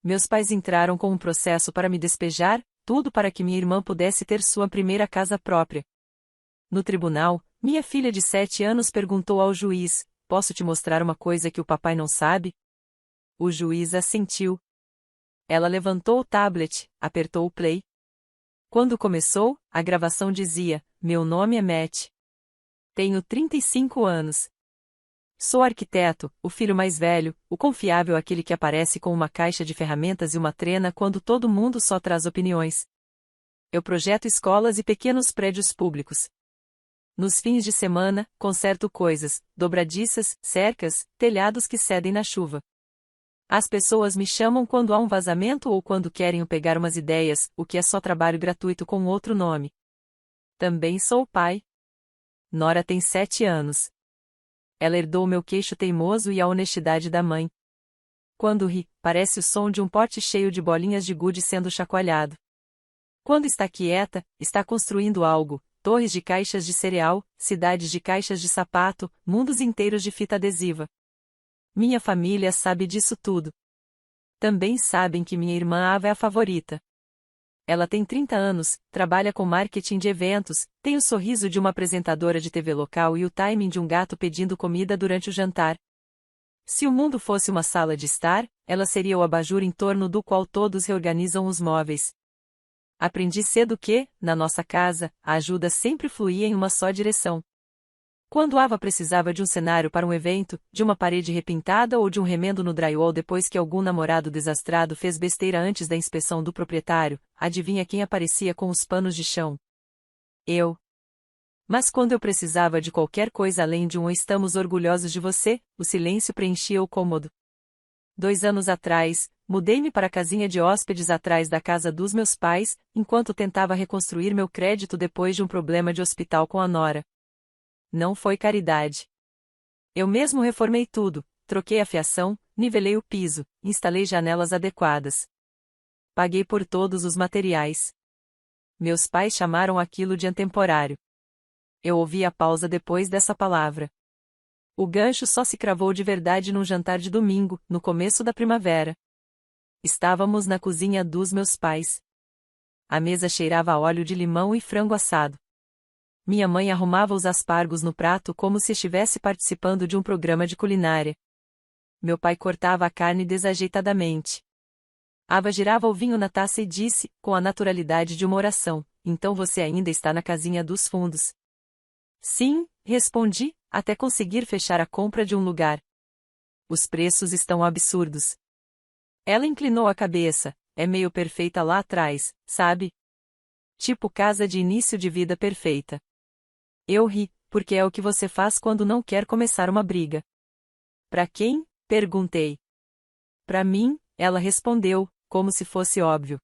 Meus pais entraram com um processo para me despejar, tudo para que minha irmã pudesse ter sua primeira casa própria. No tribunal, minha filha de 7 anos perguntou ao juiz: "Posso te mostrar uma coisa que o papai não sabe?" O juiz assentiu. Ela levantou o tablet, apertou o play. Quando começou, a gravação dizia: "Meu nome é Matt. Tenho 35 anos. Sou arquiteto, o filho mais velho, o confiável, aquele que aparece com uma caixa de ferramentas e uma trena quando todo mundo só traz opiniões. Eu projeto escolas e pequenos prédios públicos. Nos fins de semana, conserto coisas, dobradiças, cercas, telhados que cedem na chuva. As pessoas me chamam quando há um vazamento ou quando querem pegar umas ideias, o que é só trabalho gratuito com outro nome. Também sou pai. Nora tem 7 anos. Ela herdou meu queixo teimoso e a honestidade da mãe. Quando ri, parece o som de um pote cheio de bolinhas de gude sendo chacoalhado. Quando está quieta, está construindo algo: torres de caixas de cereal, cidades de caixas de sapato, mundos inteiros de fita adesiva. Minha família sabe disso tudo. Também sabem que minha irmã Ava é a favorita. Ela tem 30 anos, trabalha com marketing de eventos, tem o sorriso de uma apresentadora de TV local e o timing de um gato pedindo comida durante o jantar. Se o mundo fosse uma sala de estar, ela seria o abajur em torno do qual todos reorganizam os móveis. Aprendi cedo que, na nossa casa, a ajuda sempre fluía em uma só direção. Quando Ava precisava de um cenário para um evento, de uma parede repintada ou de um remendo no drywall depois que algum namorado desastrado fez besteira antes da inspeção do proprietário, adivinha quem aparecia com os panos de chão? Eu. Mas quando eu precisava de qualquer coisa além de um "estamos orgulhosos de você", o silêncio preenchia o cômodo. 2 anos atrás, mudei-me para a casinha de hóspedes atrás da casa dos meus pais, enquanto tentava reconstruir meu crédito depois de um problema de hospital com a Nora. Não foi caridade. Eu mesmo reformei tudo, troquei a fiação, nivelei o piso, instalei janelas adequadas. Paguei por todos os materiais. Meus pais chamaram aquilo de antemporário. Eu ouvi a pausa depois dessa palavra. O gancho só se cravou de verdade num jantar de domingo, no começo da primavera. Estávamos na cozinha dos meus pais. A mesa cheirava a óleo de limão e frango assado. Minha mãe arrumava os aspargos no prato como se estivesse participando de um programa de culinária. Meu pai cortava a carne desajeitadamente. Ava girava o vinho na taça e disse, com a naturalidade de uma oração: "Então você ainda está na casinha dos fundos?" "Sim", respondi, até conseguir fechar a compra de um lugar. "Os preços estão absurdos." Ela inclinou a cabeça. "É meio perfeita lá atrás, sabe? Tipo casa de início de vida perfeita." Eu ri, porque é o que você faz quando não quer começar uma briga. "Pra quem?", perguntei. "Pra mim", ela respondeu, como se fosse óbvio.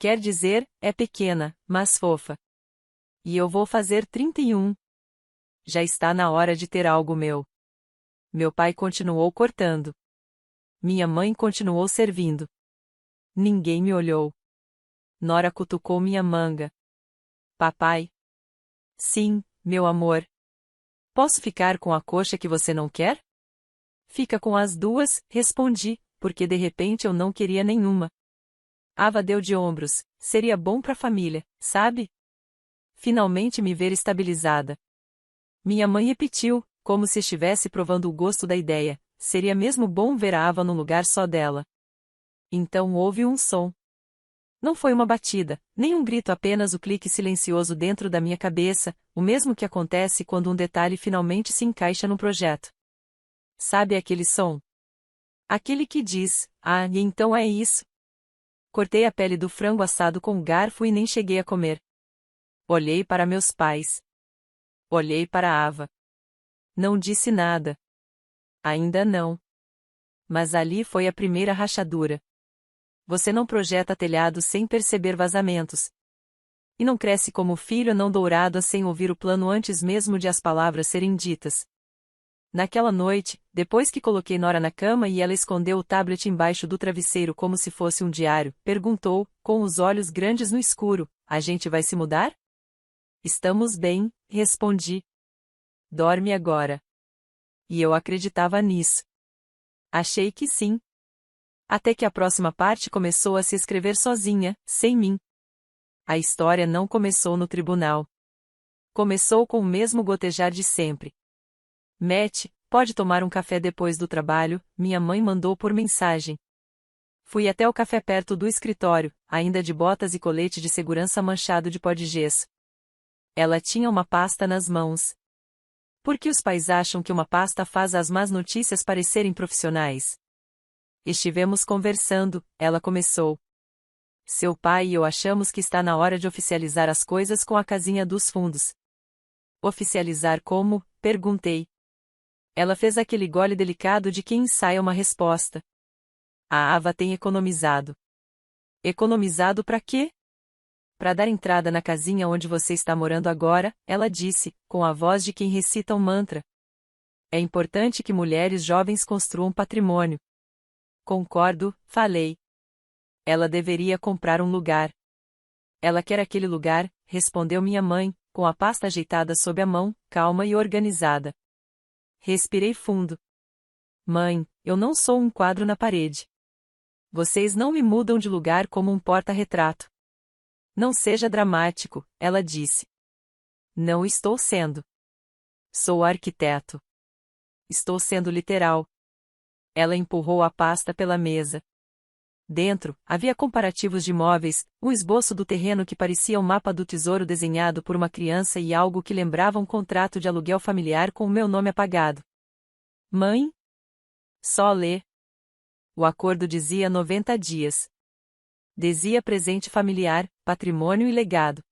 "Quer dizer, é pequena, mas fofa. E eu vou fazer 31. Já está na hora de ter algo meu." Meu pai continuou cortando. Minha mãe continuou servindo. Ninguém me olhou. Nora cutucou minha manga. "Papai?" "Sim, meu amor." "Posso ficar com a coxa que você não quer?" "Fica com as duas", respondi, porque de repente eu não queria nenhuma. Ava deu de ombros. "Seria bom pra família, sabe? Finalmente me ver estabilizada." Minha mãe repetiu, como se estivesse provando o gosto da ideia: "Seria mesmo bom ver a Ava num lugar só dela." Então houve um som. Não foi uma batida, nem um grito, apenas o clique silencioso dentro da minha cabeça, o mesmo que acontece quando um detalhe finalmente se encaixa num projeto. Sabe aquele som? Aquele que diz: "Ah, e então é isso." Cortei a pele do frango assado com o garfo e nem cheguei a comer. Olhei para meus pais. Olhei para Ava. Não disse nada. Ainda não. Mas ali foi a primeira rachadura. Você não projeta telhados sem perceber vazamentos. E não cresce como filho não dourado sem ouvir o plano antes mesmo de as palavras serem ditas. Naquela noite, depois que coloquei Nora na cama e ela escondeu o tablet embaixo do travesseiro como se fosse um diário, perguntou, com os olhos grandes no escuro: "A gente vai se mudar?" "Estamos bem", respondi. "Dorme agora." E eu acreditava nisso. Achei que sim. até que a próxima parte começou a se escrever sozinha, sem mim. A história não começou no tribunal. Começou com o mesmo gotejar de sempre. Matt, pode tomar um café depois do trabalho? Minha mãe mandou por mensagem. Fui até o café perto do escritório, ainda de botas e colete de segurança manchado de pó de gesso. Ela tinha uma pasta nas mãos. Por que os pais acham que uma pasta faz as más notícias parecerem profissionais? Estivemos conversando, ela começou. Seu pai e eu achamos que está na hora de oficializar as coisas com a casinha dos fundos. Oficializar como? Perguntei. Ela fez aquele gole delicado de quem ensaia uma resposta. A Ava tem economizado. Economizado para quê? Para dar entrada na casinha onde você está morando agora, ela disse, com a voz de quem recita um mantra. É importante que mulheres jovens construam patrimônio. Concordo, falei. Ela deveria comprar um lugar. Ela quer aquele lugar, respondeu minha mãe, com a pasta ajeitada sob a mão, calma e organizada. Respirei fundo. Mãe, eu não sou um quadro na parede. Vocês não me mudam de lugar como um porta-retrato. Não seja dramático, ela disse. Não estou sendo. Sou arquiteto. Estou sendo literal. Ela empurrou a pasta pela mesa. Dentro, havia comparativos de móveis, um esboço do terreno que parecia um mapa do tesouro desenhado por uma criança e algo que lembrava um contrato de aluguel familiar com o meu nome apagado. Mãe? Só lê. O acordo dizia 90 dias. Dizia presente familiar, patrimônio e legado.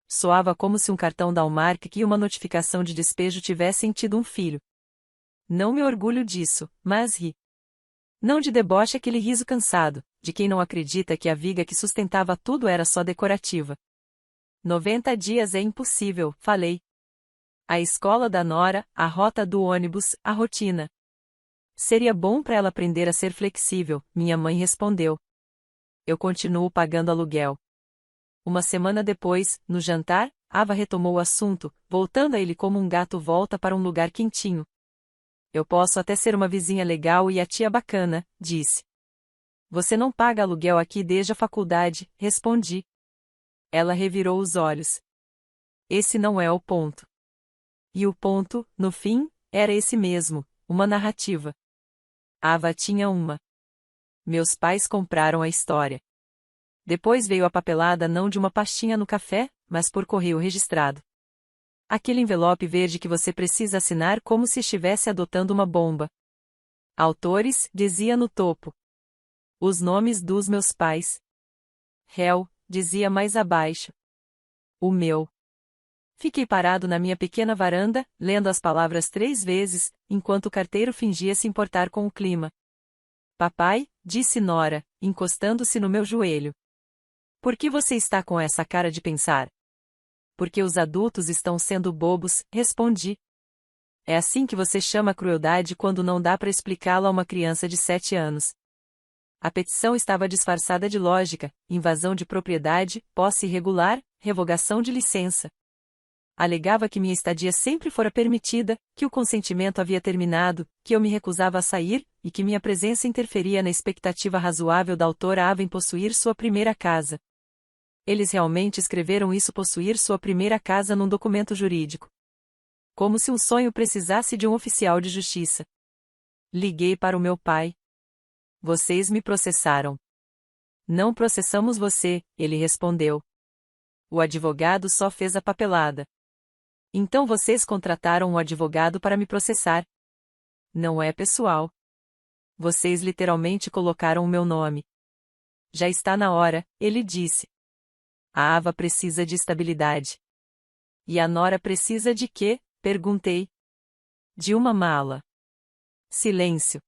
Soava como se um cartão da Hallmark e uma notificação de despejo tivessem tido um filho. Não me orgulho disso, mas ri. Não de deboche aquele riso cansado, de quem não acredita que a viga que sustentava tudo era só decorativa. 90 dias é impossível, falei. A escola da Nora, a rota do ônibus, a rotina. Seria bom para ela aprender a ser flexível, minha mãe respondeu. Eu continuo pagando aluguel. Uma semana depois, no jantar, Ava retomou o assunto, voltando a ele como um gato volta para um lugar quentinho. Eu posso até ser uma vizinha legal e a tia bacana, disse. Você não paga aluguel aqui desde a faculdade, respondi. Ela revirou os olhos. Esse não é o ponto. E o ponto, no fim, era esse mesmo, uma narrativa. Ava tinha uma. Meus pais compraram a história. Depois veio a papelada não de uma pastinha no café, mas por correio registrado. Aquele envelope verde que você precisa assinar como se estivesse adotando uma bomba. Autores, dizia no topo. Os nomes dos meus pais. Réu, dizia mais abaixo. O meu. Fiquei parado na minha pequena varanda, lendo as palavras 3 vezes, enquanto o carteiro fingia se importar com o clima. Papai, disse Nora, encostando-se no meu joelho. Por que você está com essa cara de pensar? Porque os adultos estão sendo bobos, respondi. É assim que você chama a crueldade quando não dá para explicá-la a uma criança de 7 anos. A petição estava disfarçada de lógica, invasão de propriedade, posse irregular, revogação de licença. Alegava que minha estadia sempre fora permitida, que o consentimento havia terminado, que eu me recusava a sair, e que minha presença interferia na expectativa razoável da autora Ava em possuir sua primeira casa. Eles realmente escreveram isso, possuir sua primeira casa, num documento jurídico. Como se um sonho precisasse de um oficial de justiça. Liguei para o meu pai. Vocês me processaram. Não processamos você, ele respondeu. O advogado só fez a papelada. Então vocês contrataram um advogado para me processar. Não é pessoal. Vocês literalmente colocaram o meu nome. Já está na hora, ele disse. A Ava precisa de estabilidade. E a Nora precisa de quê? Perguntei. De uma mala. Silêncio.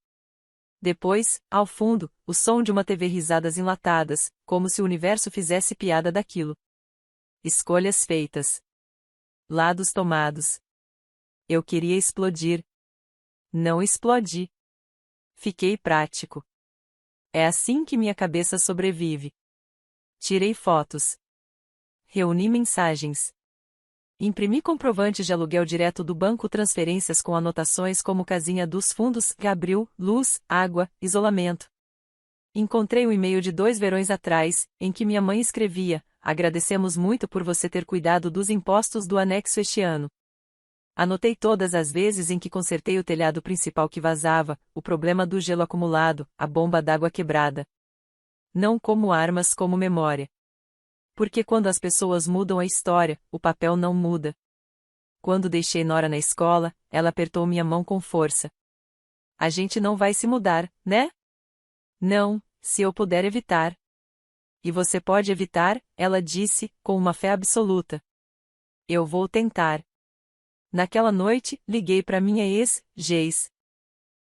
Depois, ao fundo, o som de uma TV, risadas enlatadas, como se o universo fizesse piada daquilo. Escolhas feitas. Lados tomados. Eu queria explodir. Não explodi. Fiquei prático. É assim que minha cabeça sobrevive. Tirei fotos. Reuni mensagens. Imprimi comprovantes de aluguel direto do banco, transferências com anotações como casinha dos fundos, Gabriel, luz, água, isolamento. Encontrei um e-mail de 2 verões atrás, em que minha mãe escrevia: agradecemos muito por você ter cuidado dos impostos do anexo este ano. Anotei todas as vezes em que consertei o telhado principal que vazava, o problema do gelo acumulado, a bomba d'água quebrada. Não como armas, como memória. Porque quando as pessoas mudam a história, o papel não muda. Quando deixei Nora na escola, ela apertou minha mão com força. A gente não vai se mudar, né? Não, se eu puder evitar. E você pode evitar, ela disse, com uma fé absoluta. Eu vou tentar. Naquela noite, liguei para minha ex, Geis.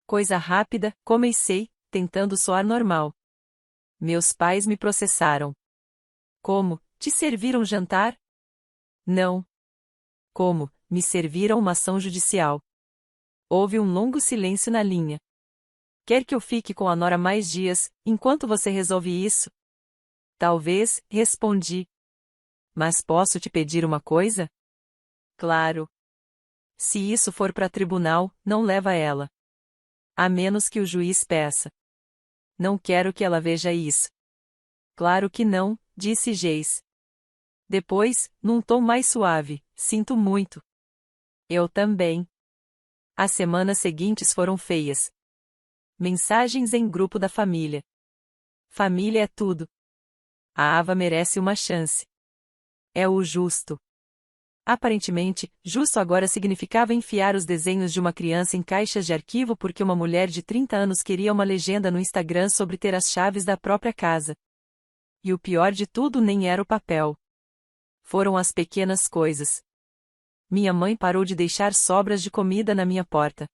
Coisa rápida, comecei, tentando soar normal. Meus pais me processaram. Como? Te serviram jantar? Não. Como? Me serviram uma ação judicial. Houve um longo silêncio na linha. Quer que eu fique com a Nora mais dias, enquanto você resolve isso? Talvez, respondi. Mas posso te pedir uma coisa? Claro. Se isso for para tribunal, não leva ela. A menos que o juiz peça. Não quero que ela veja isso. Claro que não, disse Geis. Depois, num tom mais suave, sinto muito. Eu também. As semanas seguintes foram feias. Mensagens em grupo da família. Família é tudo. A Ava merece uma chance. É o justo. Aparentemente, justo agora significava enfiar os desenhos de uma criança em caixas de arquivo porque uma mulher de 30 anos queria uma legenda no Instagram sobre ter as chaves da própria casa. E o pior de tudo nem era o papel. Foram as pequenas coisas. Minha mãe parou de deixar sobras de comida na minha porta.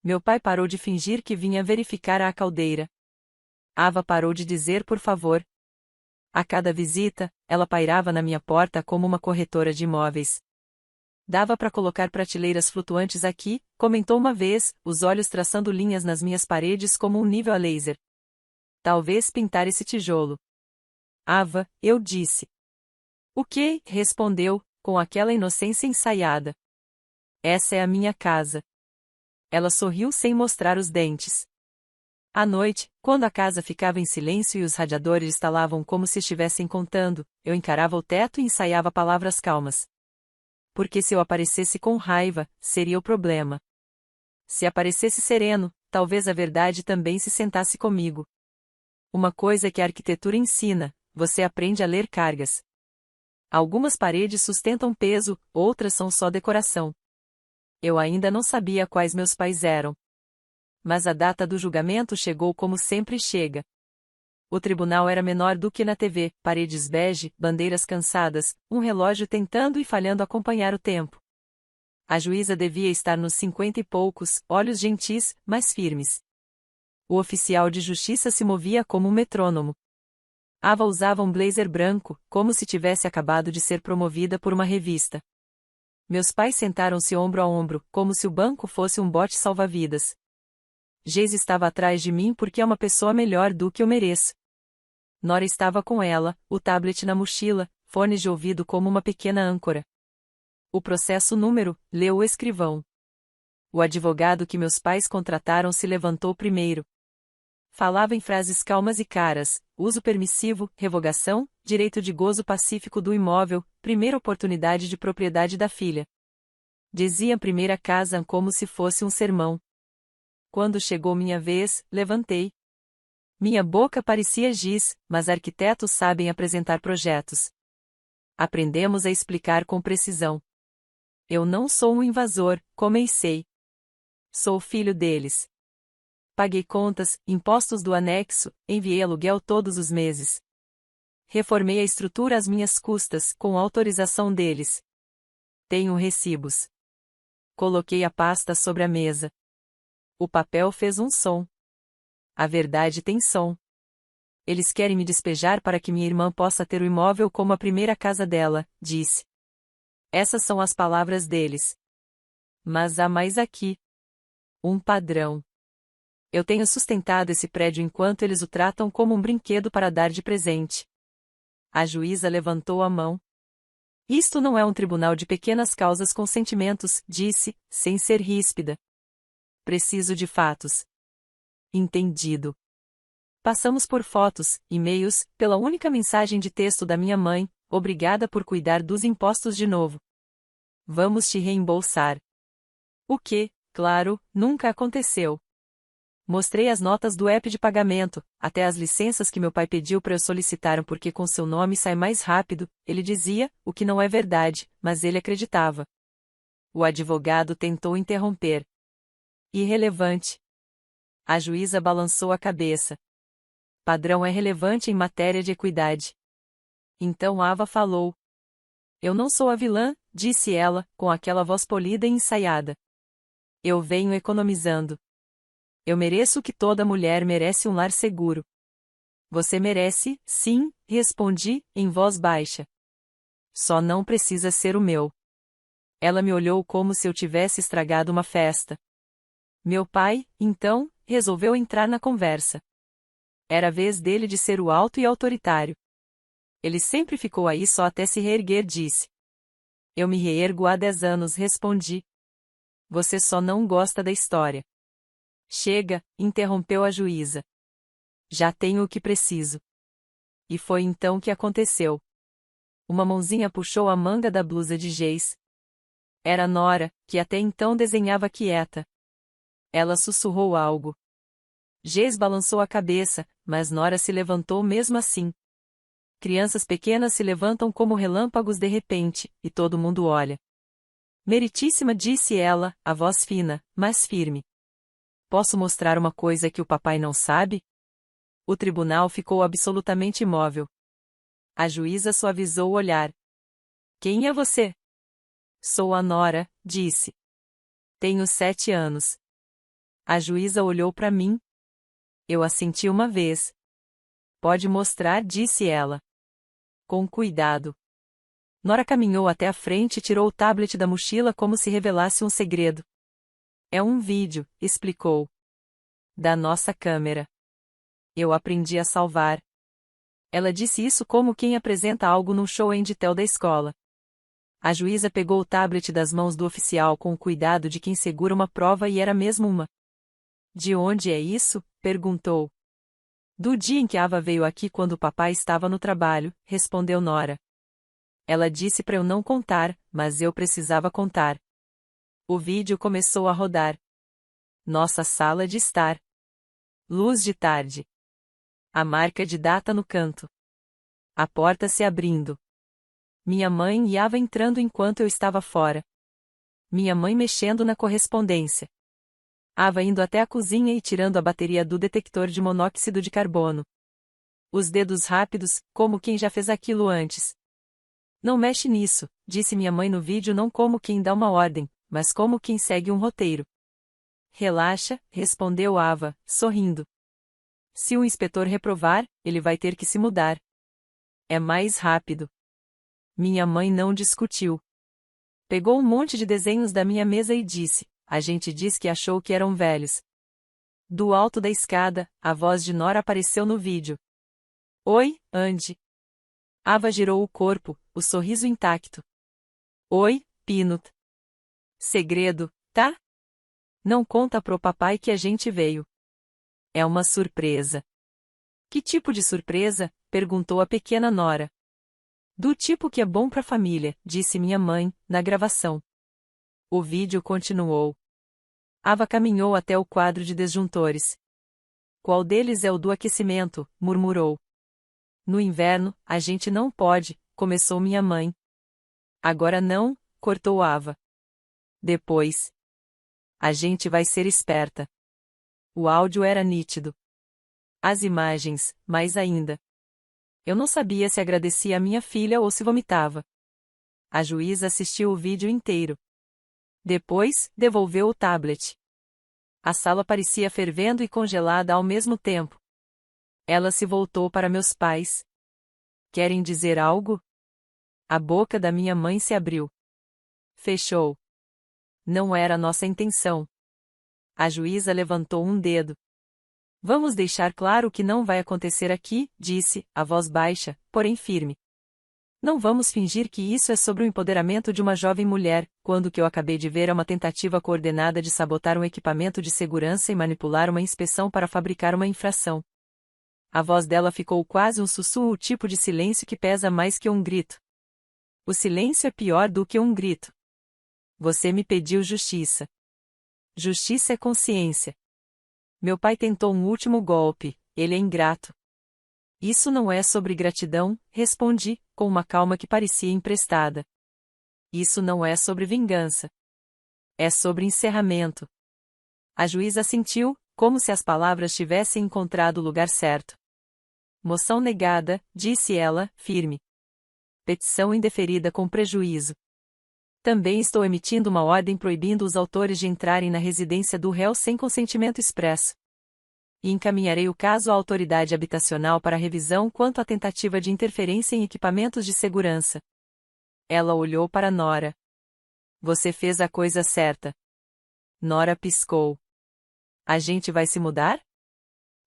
Meu pai parou de fingir que vinha verificar a caldeira. Ava parou de dizer por favor. A cada visita, ela pairava na minha porta como uma corretora de imóveis. Dava para colocar prateleiras flutuantes aqui, comentou uma vez, os olhos traçando linhas nas minhas paredes como um nível a laser. Talvez pintar esse tijolo. Ava, eu disse. O quê? Respondeu, com aquela inocência ensaiada. Essa é a minha casa. Ela sorriu sem mostrar os dentes. À noite, quando a casa ficava em silêncio e os radiadores estalavam como se estivessem contando, eu encarava o teto e ensaiava palavras calmas. Porque se eu aparecesse com raiva, seria o problema. Se aparecesse sereno, talvez a verdade também se sentasse comigo. Uma coisa que a arquitetura ensina, você aprende a ler cargas. Algumas paredes sustentam peso, outras são só decoração. Eu ainda não sabia quais meus pais eram. Mas a data do julgamento chegou como sempre chega. O tribunal era menor do que na TV, paredes bege, bandeiras cansadas, um relógio tentando e falhando acompanhar o tempo. A juíza devia estar nos 50 e poucos, olhos gentis, mas firmes. O oficial de justiça se movia como um metrônomo. Ava usava um blazer branco, como se tivesse acabado de ser promovida por uma revista. Meus pais sentaram-se ombro a ombro, como se o banco fosse um bote salva-vidas. Geis estava atrás de mim porque é uma pessoa melhor do que eu mereço. Nora estava com ela, o tablet na mochila, fones de ouvido como uma pequena âncora. O processo número, leu o escrivão. O advogado que meus pais contrataram se levantou primeiro. Falava em frases calmas e caras, uso permissivo, revogação, direito de gozo pacífico do imóvel, primeira oportunidade de propriedade da filha. Dizia primeira casa como se fosse um sermão. Quando chegou minha vez, levantei. Minha boca parecia giz, mas arquitetos sabem apresentar projetos. Aprendemos a explicar com precisão. Eu não sou um invasor, comecei. Sou filho deles. Paguei contas, impostos do anexo, enviei aluguel todos os meses. Reformei a estrutura às minhas custas, com autorização deles. Tenho recibos. Coloquei a pasta sobre a mesa. O papel fez um som. A verdade tem som. Eles querem me despejar para que minha irmã possa ter o imóvel como a primeira casa dela, disse. Essas são as palavras deles. Mas há mais aqui. Um padrão. Eu tenho sustentado esse prédio enquanto eles o tratam como um brinquedo para dar de presente. A juíza levantou a mão. Isto não é um tribunal de pequenas causas com sentimentos, disse, sem ser ríspida. Preciso de fatos. Entendido. Passamos por fotos, e-mails, pela única mensagem de texto da minha mãe: obrigada por cuidar dos impostos de novo. Vamos te reembolsar. O que, claro, nunca aconteceu. Mostrei as notas do app de pagamento, até as licenças que meu pai pediu para eu solicitar porque com seu nome sai mais rápido, ele dizia, o que não é verdade, mas ele acreditava. O advogado tentou interromper. Irrelevante. A juíza balançou a cabeça. Padrão é relevante em matéria de equidade. Então Ava falou. Eu não sou a vilã, disse ela, com aquela voz polida e ensaiada. Eu venho economizando. Eu mereço o que toda mulher merece, um lar seguro. Você merece, sim, respondi, em voz baixa. Só não precisa ser o meu. Ela me olhou como se eu tivesse estragado uma festa. Meu pai, então, resolveu entrar na conversa. Era a vez dele de ser o alto e autoritário. Ele sempre ficou aí só até se reerguer, disse. Eu me reergo há 10 anos, respondi. Você só não gosta da história. Chega, interrompeu a juíza. Já tenho o que preciso. E foi então que aconteceu. Uma mãozinha puxou a manga da blusa de Geis. Era Nora, que até então desenhava quieta. Ela sussurrou algo. Geis balançou a cabeça, mas Nora se levantou mesmo assim. Crianças pequenas se levantam como relâmpagos de repente, e todo mundo olha. Meritíssima, disse ela, a voz fina, mas firme. Posso mostrar uma coisa que o papai não sabe? O tribunal ficou absolutamente imóvel. A juíza suavizou o olhar. Quem é você? Sou a Nora, disse. Tenho 7 anos. A juíza olhou para mim. Eu assenti uma vez. Pode mostrar, disse ela. Com cuidado. Nora caminhou até a frente e tirou o tablet da mochila como se revelasse um segredo. É um vídeo, explicou. Da nossa câmera. Eu aprendi a salvar. Ela disse isso como quem apresenta algo num show em detail da escola. A juíza pegou o tablet das mãos do oficial com o cuidado de quem segura uma prova e era mesmo uma. De onde é isso? Perguntou. Do dia em que Ava veio aqui quando o papai estava no trabalho, respondeu Nora. Ela disse para eu não contar, mas eu precisava contar. O vídeo começou a rodar. Nossa sala de estar. Luz de tarde. A marca de data no canto. A porta se abrindo. Minha mãe e Ava entrando enquanto eu estava fora. Minha mãe mexendo na correspondência. Ava indo até a cozinha e tirando a bateria do detector de monóxido de carbono. Os dedos rápidos, como quem já fez aquilo antes. Não mexe nisso, disse minha mãe no vídeo, não como quem dá uma ordem, mas como quem segue um roteiro. Relaxa, respondeu Ava, sorrindo. Se o inspetor reprovar, ele vai ter que se mudar. É mais rápido. Minha mãe não discutiu. Pegou um monte de desenhos da minha mesa e disse, a gente diz que achou que eram velhos. Do alto da escada, a voz de Nora apareceu no vídeo. Oi, Andy. Ava girou o corpo, o sorriso intacto. Oi, Peanut. Segredo, tá? Não conta pro papai que a gente veio. É uma surpresa. Que tipo de surpresa? Perguntou a pequena Nora. Do tipo que é bom pra família, disse minha mãe, na gravação. O vídeo continuou. Ava caminhou até o quadro de disjuntores. Qual deles é o do aquecimento? Murmurou. No inverno, a gente não pode, começou minha mãe. Agora não, cortou Ava. Depois. A gente vai ser esperta. O áudio era nítido. As imagens, mais ainda. Eu não sabia se agradecia a minha filha ou se vomitava. A juíza assistiu o vídeo inteiro. Depois, devolveu o tablet. A sala parecia fervendo e congelada ao mesmo tempo. Ela se voltou para meus pais. Querem dizer algo? A boca da minha mãe se abriu. Fechou. Não era nossa intenção. A juíza levantou um dedo. Vamos deixar claro que não vai acontecer aqui, disse, a voz baixa, porém firme. Não vamos fingir que isso é sobre o empoderamento de uma jovem mulher, quando o que eu acabei de ver é uma tentativa coordenada de sabotar um equipamento de segurança e manipular uma inspeção para fabricar uma infração. A voz dela ficou quase um sussurro, o tipo de silêncio que pesa mais que um grito. O silêncio é pior do que um grito. Você me pediu justiça. Justiça é consciência. Meu pai tentou um último golpe, ele é ingrato. Isso não é sobre gratidão, respondi, com uma calma que parecia emprestada. Isso não é sobre vingança. É sobre encerramento. A juíza assentiu, como se as palavras tivessem encontrado o lugar certo. Moção negada, disse ela, firme. Petição indeferida com prejuízo. Também estou emitindo uma ordem proibindo os autores de entrarem na residência do réu sem consentimento expresso. E encaminharei o caso à autoridade habitacional para revisão quanto à tentativa de interferência em equipamentos de segurança. Ela olhou para Nora. Você fez a coisa certa. Nora piscou. A gente vai se mudar?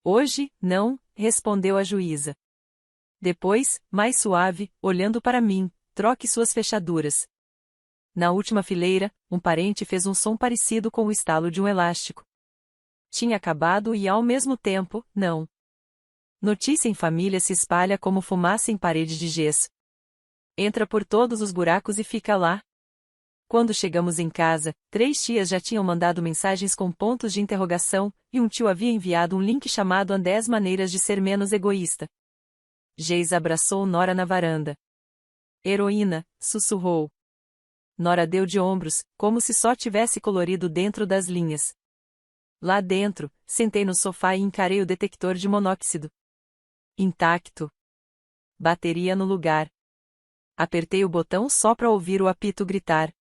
Hoje, não, respondeu a juíza. Depois, mais suave, olhando para mim, troque suas fechaduras. Na última fileira, um parente fez um som parecido com o estalo de um elástico. Tinha acabado e ao mesmo tempo, não. Notícia em família se espalha como fumaça em parede de gesso. Entra por todos os buracos e fica lá. Quando chegamos em casa, 3 tias já tinham mandado mensagens com pontos de interrogação, e um tio havia enviado um link chamado As 10 Maneiras de Ser Menos Egoísta. Geis abraçou Nora na varanda. Heroína, sussurrou. Nora deu de ombros, como se só tivesse colorido dentro das linhas. Lá dentro, sentei no sofá e encarei o detector de monóxido. Intacto. Bateria no lugar. Apertei o botão só para ouvir o apito gritar.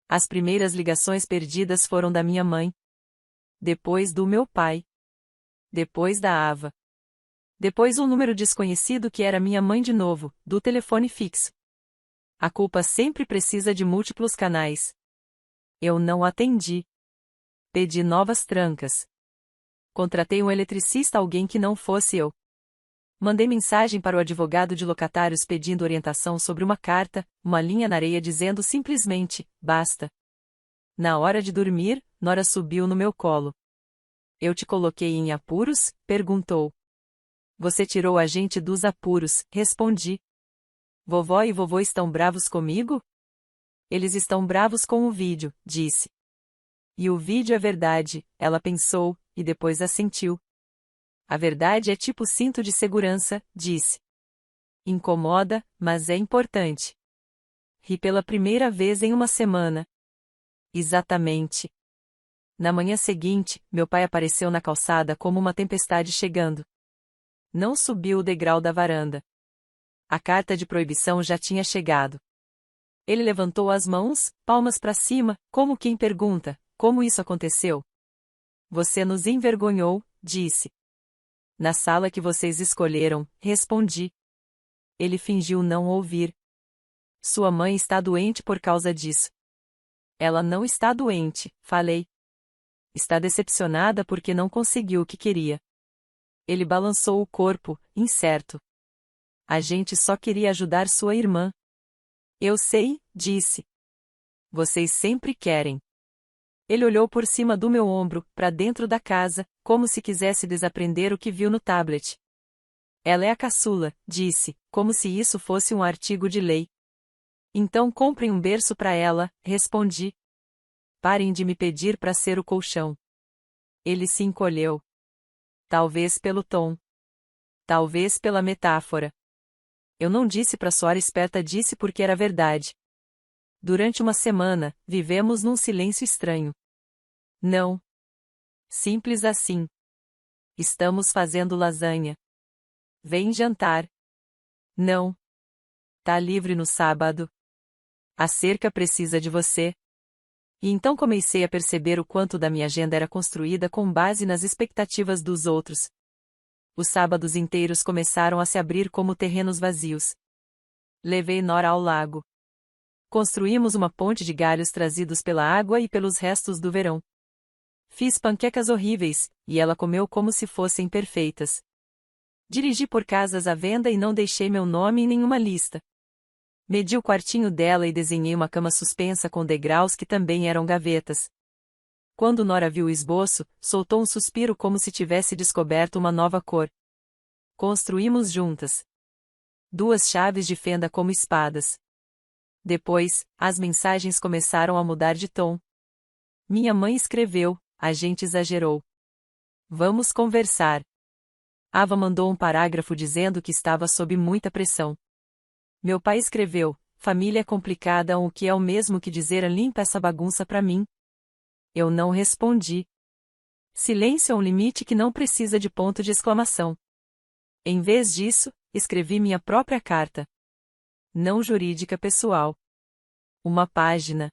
As primeiras ligações perdidas foram da minha mãe. Depois do meu pai. Depois da Ava. Depois um número desconhecido que era minha mãe de novo, do telefone fixo. A culpa sempre precisa de múltiplos canais. Eu não atendi. Pedi novas trancas. Contratei um eletricista, alguém que não fosse eu. Mandei mensagem para o advogado de locatários pedindo orientação sobre uma carta, uma linha na areia dizendo simplesmente, basta. Na hora de dormir, Nora subiu no meu colo. Eu te coloquei em apuros? Perguntou. Você tirou a gente dos apuros, respondi. Vovó e vovô estão bravos comigo? Eles estão bravos com o vídeo, disse. E o vídeo é verdade, ela pensou, e depois assentiu. A verdade é tipo cinto de segurança, disse. Incomoda, mas é importante. Ri pela primeira vez em uma semana. Exatamente. Na manhã seguinte, meu pai apareceu na calçada como uma tempestade chegando. Não subiu o degrau da varanda. A carta de proibição já tinha chegado. Ele levantou as mãos, palmas para cima, como quem pergunta, como isso aconteceu? Você nos envergonhou, disse. Na sala que vocês escolheram, respondi. Ele fingiu não ouvir. Sua mãe está doente por causa disso. Ela não está doente, falei. Está decepcionada porque não conseguiu o que queria. Ele balançou o corpo, incerto. A gente só queria ajudar sua irmã. Eu sei, disse. Vocês sempre querem. Ele olhou por cima do meu ombro, para dentro da casa, como se quisesse desaprender o que viu no tablet. Ela é a caçula, disse, como se isso fosse um artigo de lei. Então comprem um berço para ela, respondi. Parem de me pedir para ser o colchão. Ele se encolheu. Talvez pelo tom. Talvez pela metáfora. Eu não disse para soar esperta, disse porque era verdade. Durante uma semana, vivemos num silêncio estranho. Não. Simples assim. Estamos fazendo lasanha. Vem jantar. Não. Tá livre no sábado. A cerca precisa de você. E então comecei a perceber o quanto da minha agenda era construída com base nas expectativas dos outros. Os sábados inteiros começaram a se abrir como terrenos vazios. Levei Nora ao lago. Construímos uma ponte de galhos trazidos pela água e pelos restos do verão. Fiz panquecas horríveis, e ela comeu como se fossem perfeitas. Dirigi por casas à venda e não deixei meu nome em nenhuma lista. Medi o quartinho dela e desenhei uma cama suspensa com degraus que também eram gavetas. Quando Nora viu o esboço, soltou um suspiro como se tivesse descoberto uma nova cor. Construímos juntas. 2 chaves de fenda como espadas. Depois, as mensagens começaram a mudar de tom. Minha mãe escreveu, a gente exagerou. Vamos conversar. Ava mandou um parágrafo dizendo que estava sob muita pressão. Meu pai escreveu, família é complicada, o que é o mesmo que dizer limpa essa bagunça pra mim. Eu não respondi. Silêncio é um limite que não precisa de ponto de exclamação. Em vez disso, escrevi minha própria carta. Não jurídica pessoal. Uma página.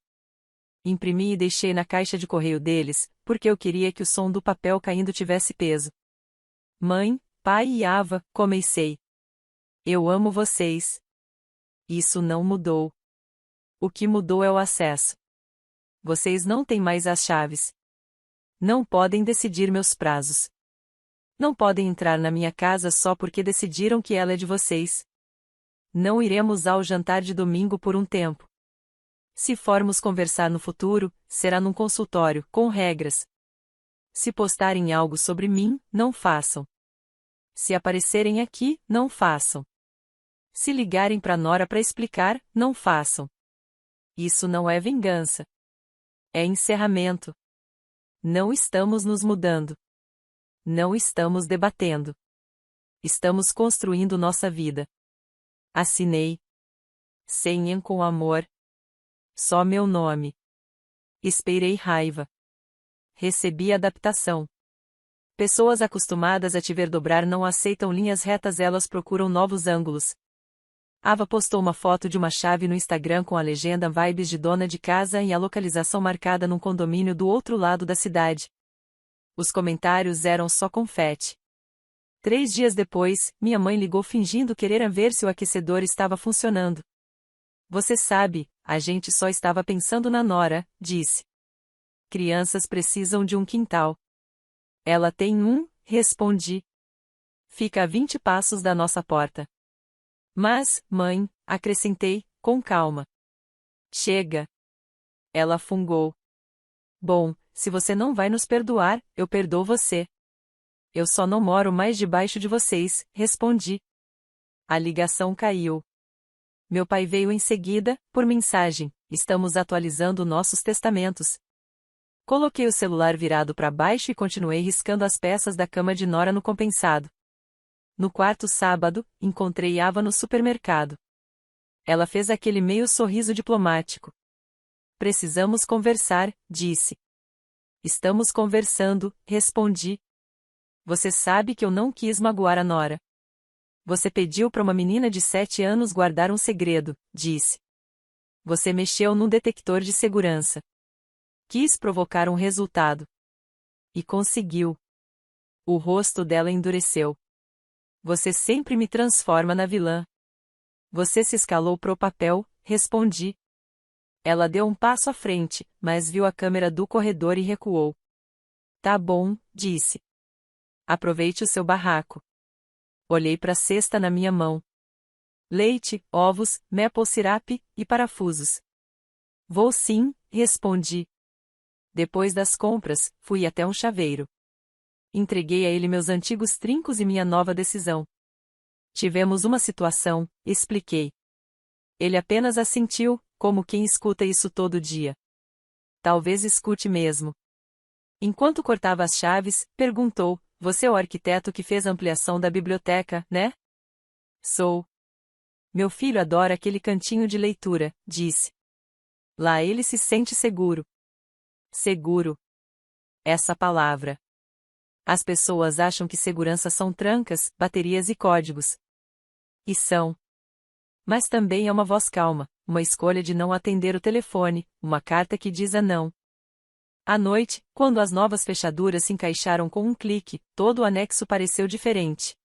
Imprimi e deixei na caixa de correio deles, porque eu queria que o som do papel caindo tivesse peso. Mãe, pai e Ava, comecei. Eu amo vocês. Isso não mudou. O que mudou é o acesso. Vocês não têm mais as chaves. Não podem decidir meus prazos. Não podem entrar na minha casa só porque decidiram que ela é de vocês. Não iremos ao jantar de domingo por um tempo. Se formos conversar no futuro, será num consultório, com regras. Se postarem algo sobre mim, não façam. Se aparecerem aqui, não façam. Se ligarem para Nora para explicar, não façam. Isso não é vingança. É encerramento. Não estamos nos mudando. Não estamos debatendo. Estamos construindo nossa vida. Assinei. Senha com amor. Só meu nome. Esperei raiva. Recebi adaptação. Pessoas acostumadas a te ver dobrar não aceitam linhas retas, elas procuram novos ângulos. Ava postou uma foto de uma chave no Instagram com a legenda Vibes de dona de casa e a localização marcada num condomínio do outro lado da cidade. Os comentários eram só confete. 3 dias depois, minha mãe ligou fingindo querer ver se o aquecedor estava funcionando. Você sabe, a gente só estava pensando na Nora, disse. Crianças precisam de um quintal. Ela tem um, respondi. Fica a 20 passos da nossa porta. Mas, mãe, acrescentei, com calma. Chega. Ela fungou. Bom, se você não vai nos perdoar, eu perdoo você. Eu só não moro mais debaixo de vocês, respondi. A ligação caiu. Meu pai veio em seguida, por mensagem, estamos atualizando nossos testamentos. Coloquei o celular virado para baixo e continuei riscando as peças da cama de Nora no compensado. No quarto sábado, encontrei Ava no supermercado. Ela fez aquele meio sorriso diplomático. Precisamos conversar, disse. Estamos conversando, respondi. Você sabe que eu não quis magoar a Nora. Você pediu para uma menina de 7 anos guardar um segredo, disse. Você mexeu num detector de segurança. Quis provocar um resultado. E conseguiu. O rosto dela endureceu. Você sempre me transforma na vilã. Você se escalou pro papel, respondi. Ela deu um passo à frente, mas viu a câmera do corredor e recuou. Tá bom, disse. Aproveite o seu barraco. Olhei para a cesta na minha mão. Leite, ovos, maple syrup e parafusos. Vou sim, respondi. Depois das compras, fui até um chaveiro. Entreguei a ele meus antigos trincos e minha nova decisão. Tivemos uma situação, expliquei. Ele apenas assentiu, como quem escuta isso todo dia. Talvez escute mesmo. Enquanto cortava as chaves, perguntou, você é o arquiteto que fez a ampliação da biblioteca, né? Sou. Meu filho adora aquele cantinho de leitura, disse. Lá ele se sente seguro. Seguro. Essa palavra. As pessoas acham que segurança são trancas, baterias e códigos. E são. Mas também é uma voz calma, uma escolha de não atender o telefone, uma carta que diz a não. À noite, quando as novas fechaduras se encaixaram com um clique, todo o anexo pareceu diferente.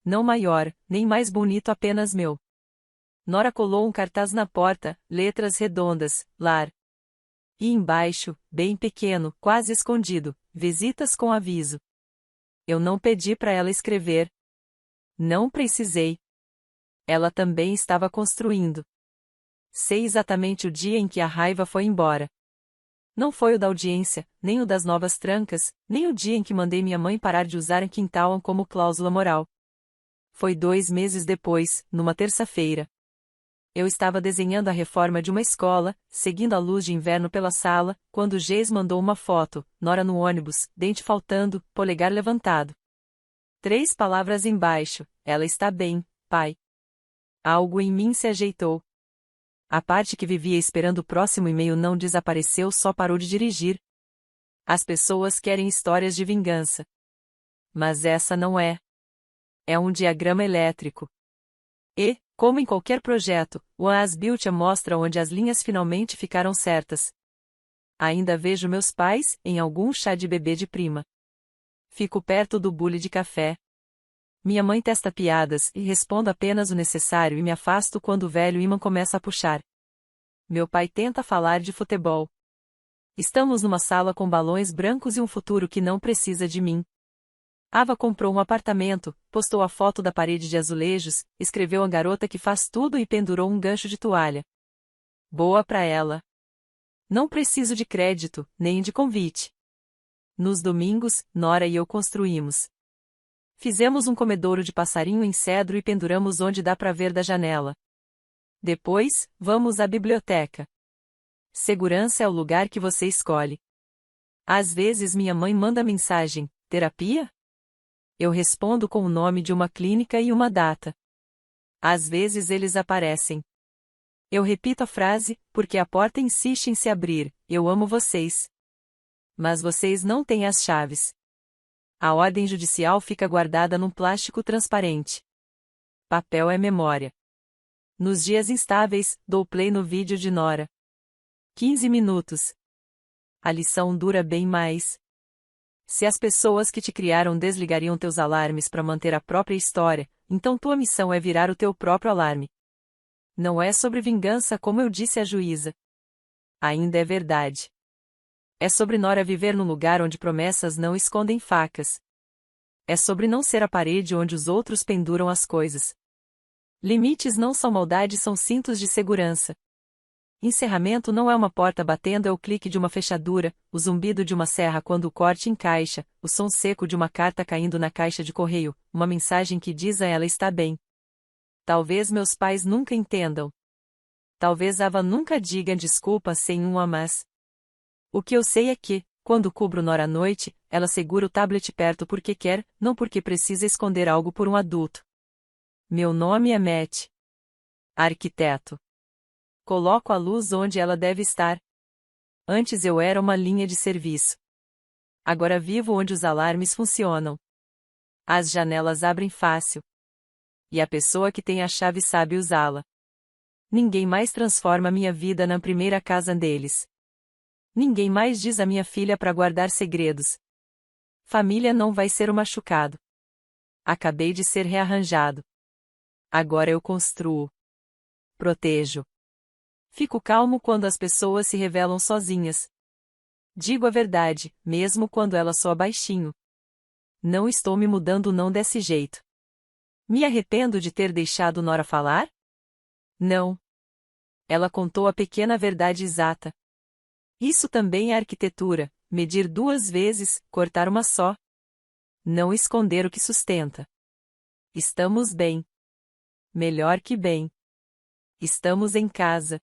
Não maior, nem mais bonito, apenas meu. Nora colou um cartaz na porta, letras redondas, lar. E embaixo, bem pequeno, quase escondido, visitas com aviso. Eu não pedi para ela escrever. Não precisei. Ela também estava construindo. Sei exatamente o dia em que a raiva foi embora. Não foi o da audiência, nem o das novas trancas, nem o dia em que mandei minha mãe parar de usar quintal como cláusula moral. Foi 2 meses depois, numa terça-feira. Eu estava desenhando a reforma de uma escola, seguindo a luz de inverno pela sala, quando Geis mandou uma foto, Nora no ônibus, dente faltando, polegar levantado. 3 palavras embaixo, ela está bem, pai. Algo em mim se ajeitou. A parte que vivia esperando o próximo e-mail não desapareceu, só parou de dirigir. As pessoas querem histórias de vingança. Mas essa não é. É um diagrama elétrico. E, como em qualquer projeto, o as-built mostra onde as linhas finalmente ficaram certas. Ainda vejo meus pais, em algum chá de bebê de prima. Fico perto do bule de café. Minha mãe testa piadas e respondo apenas o necessário e me afasto quando o velho imã começa a puxar. Meu pai tenta falar de futebol. Estamos numa sala com balões brancos e um futuro que não precisa de mim. Ava comprou um apartamento, postou a foto da parede de azulejos, escreveu a garota que faz tudo e pendurou um gancho de toalha. Boa pra ela. Não preciso de crédito, nem de convite. Nos domingos, Nora e eu construímos. Fizemos um comedouro de passarinho em cedro e penduramos onde dá pra ver da janela. Depois, vamos à biblioteca. Segurança é o lugar que você escolhe. Às vezes minha mãe manda mensagem: terapia? Eu respondo com o nome de uma clínica e uma data. Às vezes eles aparecem. Eu repito a frase, porque a porta insiste em se abrir: eu amo vocês. Mas vocês não têm as chaves. A ordem judicial fica guardada num plástico transparente. Papel é memória. Nos dias instáveis, dou play no vídeo de Nora. 15 minutos. A lição dura bem mais. Se as pessoas que te criaram desligariam teus alarmes para manter a própria história, então tua missão é virar o teu próprio alarme. Não é sobre vingança, como eu disse à juíza. Ainda é verdade. É sobre Nora viver num lugar onde promessas não escondem facas. É sobre não ser a parede onde os outros penduram as coisas. Limites não são maldade, são cintos de segurança. Encerramento não é uma porta batendo, é o clique de uma fechadura, o zumbido de uma serra quando o corte encaixa, o som seco de uma carta caindo na caixa de correio, uma mensagem que diz a ela está bem. Talvez meus pais nunca entendam. Talvez Ava nunca diga desculpa sem um mas. O que eu sei é que, quando cubro Nora à noite, ela segura o tablet perto porque quer, não porque precisa esconder algo por um adulto. Meu nome é Matt. Arquiteto. Coloco a luz onde ela deve estar. Antes eu era uma linha de serviço. Agora vivo onde os alarmes funcionam. As janelas abrem fácil. E a pessoa que tem a chave sabe usá-la. Ninguém mais transforma minha vida na primeira casa deles. Ninguém mais diz à minha filha para guardar segredos. Família não vai ser o machucado. Acabei de ser rearranjado. Agora eu construo. Protejo. Fico calmo quando as pessoas se revelam sozinhas. Digo a verdade, mesmo quando ela soa baixinho. Não estou me mudando não desse jeito. Me arrependo de ter deixado Nora falar? Não. Ela contou a pequena verdade exata. Isso também é arquitetura, medir 2 vezes, cortar uma só. Não esconder o que sustenta. Estamos bem. Melhor que bem. Estamos em casa.